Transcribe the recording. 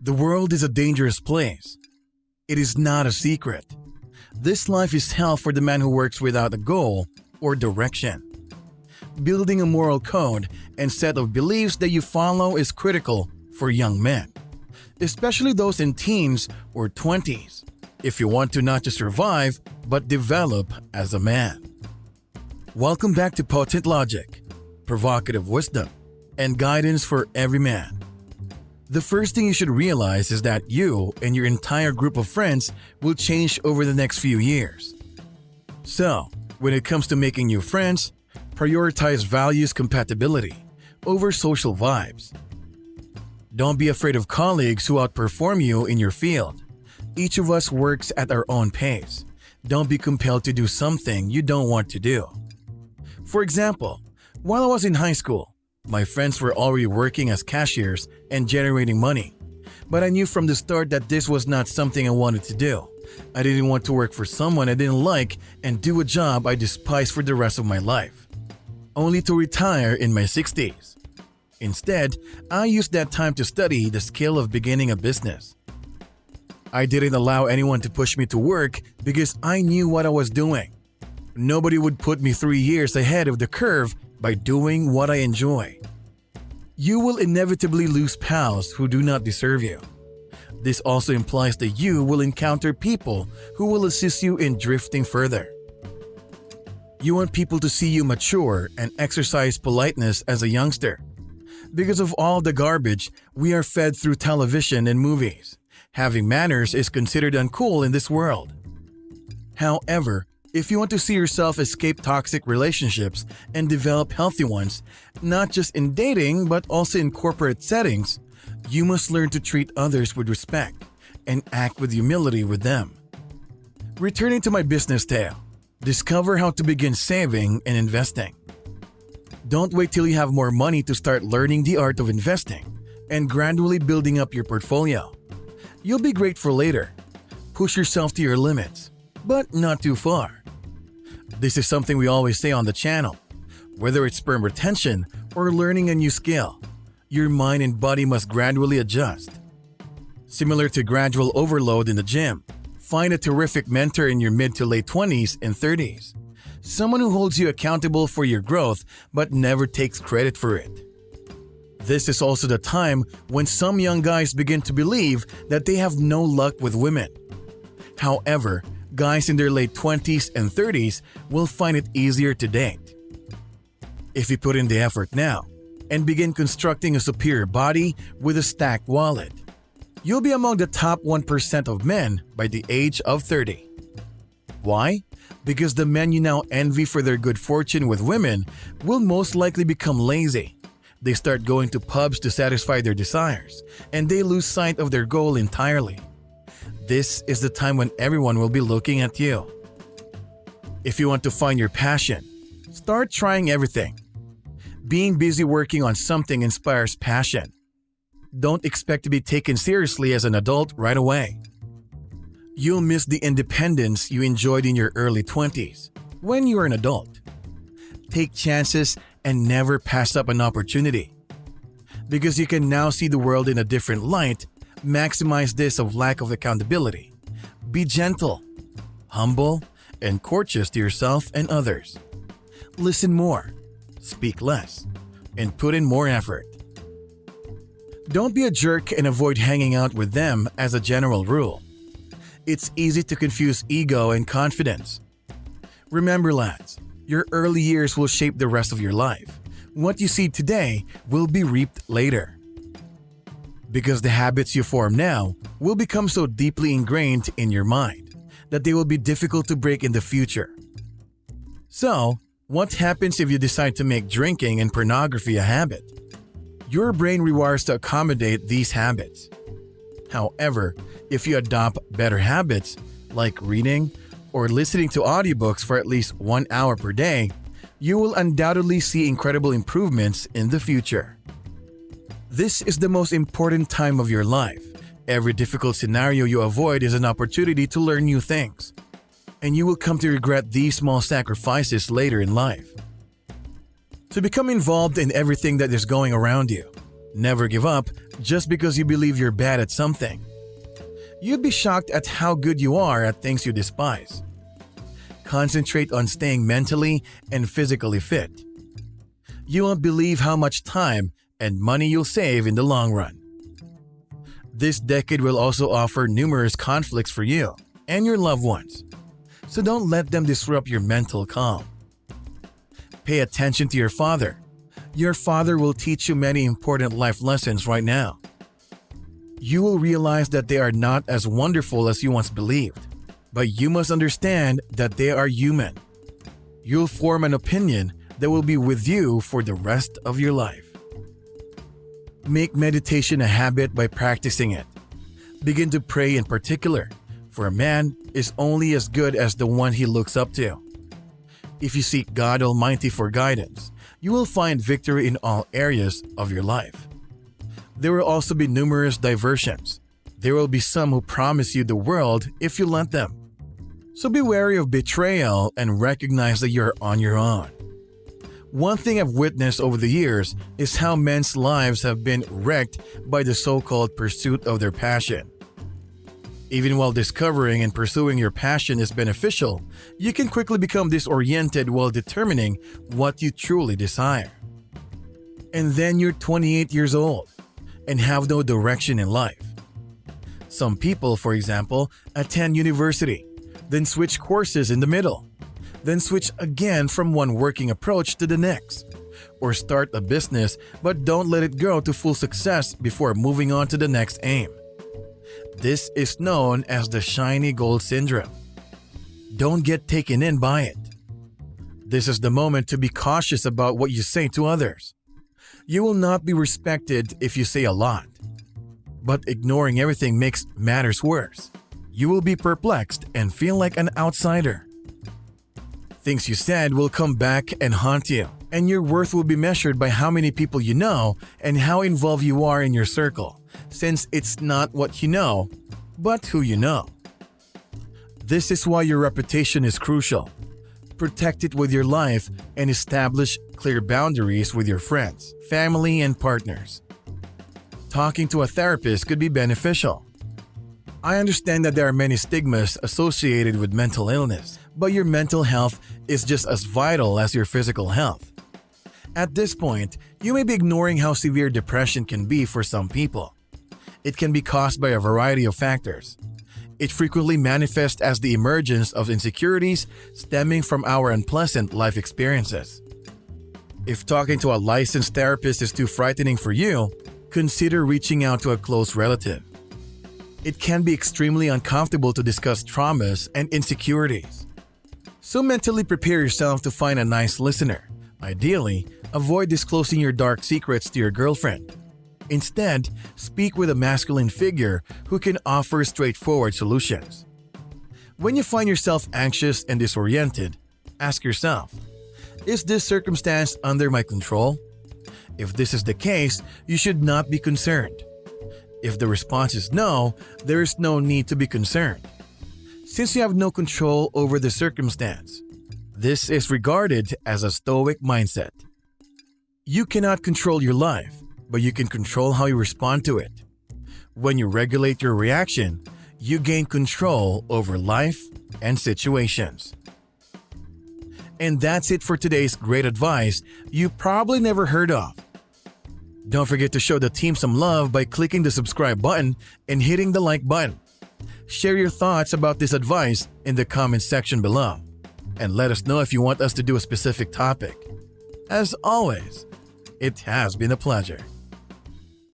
The world is a dangerous place. It is not a secret. This life is hell for the man who works without a goal or direction. Building a moral code and set of beliefs that you follow is critical for young men, especially those in teens or 20s, if you want to not just survive but develop as a man. Welcome back to Potent Logic, provocative wisdom, and guidance for every man. The first thing you should realize is that you and your entire group of friends will change over the next few years. So, when it comes to making new friends, prioritize values compatibility over social vibes. Don't be afraid of colleagues who outperform you in your field. Each of us works at our own pace. Don't be compelled to do something you don't want to do. For example, while I was in high school, my friends were already working as cashiers and generating money. But I knew from the start that this was not something I wanted to do. I didn't want to work for someone I didn't like and do a job I despised for the rest of my life, only to retire in my 60s. Instead, I used that time to study the skill of beginning a business. I didn't allow anyone to push me to work because I knew what I was doing. Nobody would put me 3 years ahead of the curve by doing what I enjoy. You will inevitably lose pals who do not deserve you. This also implies that you will encounter people who will assist you in drifting further. You want people to see you mature and exercise politeness as a youngster. Because of all the garbage we are fed through television and movies, having manners is considered uncool in this world. However, if you want to see yourself escape toxic relationships and develop healthy ones, not just in dating but also in corporate settings, you must learn to treat others with respect and act with humility with them. Returning to my business tale, discover how to begin saving and investing. Don't wait till you have more money to start learning the art of investing and gradually building up your portfolio. You'll be great for later. Push yourself to your limits, but not too far. This is something we always say on the channel. Whether it's sperm retention or learning a new skill, your mind and body must gradually adjust. Similar to gradual overload in the gym, find a terrific mentor in your mid to late 20s and 30s. Someone who holds you accountable for your growth but never takes credit for it. This is also the time when some young guys begin to believe that they have no luck with women. However, guys in their late 20s and 30s will find it easier to date. If you put in the effort now and begin constructing a superior body with a stacked wallet, you'll be among the top 1% of men by the age of 30. Why? Because the men you now envy for their good fortune with women will most likely become lazy. They start going to pubs to satisfy their desires, and they lose sight of their goal entirely. This is the time when everyone will be looking at you. If you want to find your passion, start trying everything. Being busy working on something inspires passion. Don't expect to be taken seriously as an adult right away. You'll miss the independence you enjoyed in your early 20s when you are an adult. Take chances and never pass up an opportunity. Because you can now see the world in a different light, maximize this of lack of accountability. Be gentle, humble, and courteous to yourself and others. Listen more, speak less, and put in more effort. Don't be a jerk and avoid hanging out with them as a general rule. It's easy to confuse ego and confidence. Remember, lads, your early years will shape the rest of your life. What you see today will be reaped later. Because the habits you form now will become so deeply ingrained in your mind that they will be difficult to break in the future. So, what happens if you decide to make drinking and pornography a habit? Your brain rewires to accommodate these habits. However, if you adopt better habits like reading or listening to audiobooks for at least 1 hour per day, you will undoubtedly see incredible improvements in the future. This is the most important time of your life. Every difficult scenario you avoid is an opportunity to learn new things, and you will come to regret these small sacrifices later in life. To become involved in everything that is going around you, Never give up just because you believe you're bad at something. You'd be shocked at how good you are at things you despise. Concentrate on staying mentally and physically fit. You won't believe how much time and money you'll save in the long run. This decade will also offer numerous conflicts for you and your loved ones, so don't let them disrupt your mental calm. Pay attention to your father. Your father will teach you many important life lessons right now. You will realize that they are not as wonderful as you once believed, but you must understand that they are human. You'll form an opinion that will be with you for the rest of your life. Make meditation a habit by practicing it. Begin to pray in particular, for a man is only as good as the one he looks up to. If you seek God Almighty for guidance, you will find victory in all areas of your life. There will also be numerous diversions. There will be some who promise you the world if you let them. So be wary of betrayal and recognize that you're on your own. One thing I've witnessed over the years is how men's lives have been wrecked by the so-called pursuit of their passion. Even while discovering and pursuing your passion is beneficial, you can quickly become disoriented while determining what you truly desire. And then you're 28 years old and have no direction in life. Some people, for example, attend university, then switch courses in the middle, then switch again from one working approach to the next, or start a business but don't let it grow to full success before moving on to the next aim. This is known as the shiny gold syndrome. Don't get taken in by it. This is the moment to be cautious about what you say to others. You will not be respected if you say a lot. But ignoring everything makes matters worse. You will be perplexed and feel like an outsider. Things you said will come back and haunt you, and your worth will be measured by how many people you know and how involved you are in your circle, since it's not what you know, but who you know. This is why your reputation is crucial. Protect it with your life and establish clear boundaries with your friends, family, and partners. Talking to a therapist could be beneficial. I understand that there are many stigmas associated with mental illness, but your mental health is just as vital as your physical health. At this point, you may be ignoring how severe depression can be for some people. It can be caused by a variety of factors. It frequently manifests as the emergence of insecurities stemming from our unpleasant life experiences. If talking to a licensed therapist is too frightening for you, consider reaching out to a close relative. It can be extremely uncomfortable to discuss traumas and insecurities. So mentally prepare yourself to find a nice listener. Ideally, avoid disclosing your dark secrets to your girlfriend. Instead, speak with a masculine figure who can offer straightforward solutions. When you find yourself anxious and disoriented, ask yourself, is this circumstance under my control? If this is the case, you should not be concerned. If the response is no, there is no need to be concerned, since you have no control over the circumstance. This is regarded as a stoic mindset. You cannot control your life, but you can control how you respond to it. When you regulate your reaction, you gain control over life and situations. And that's it for today's great advice you probably never heard of. Don't forget to show the team some love by clicking the subscribe button and hitting the like button. Share your thoughts about this advice in the comments section below, and let us know if you want us to do a specific topic. As always, it has been a pleasure.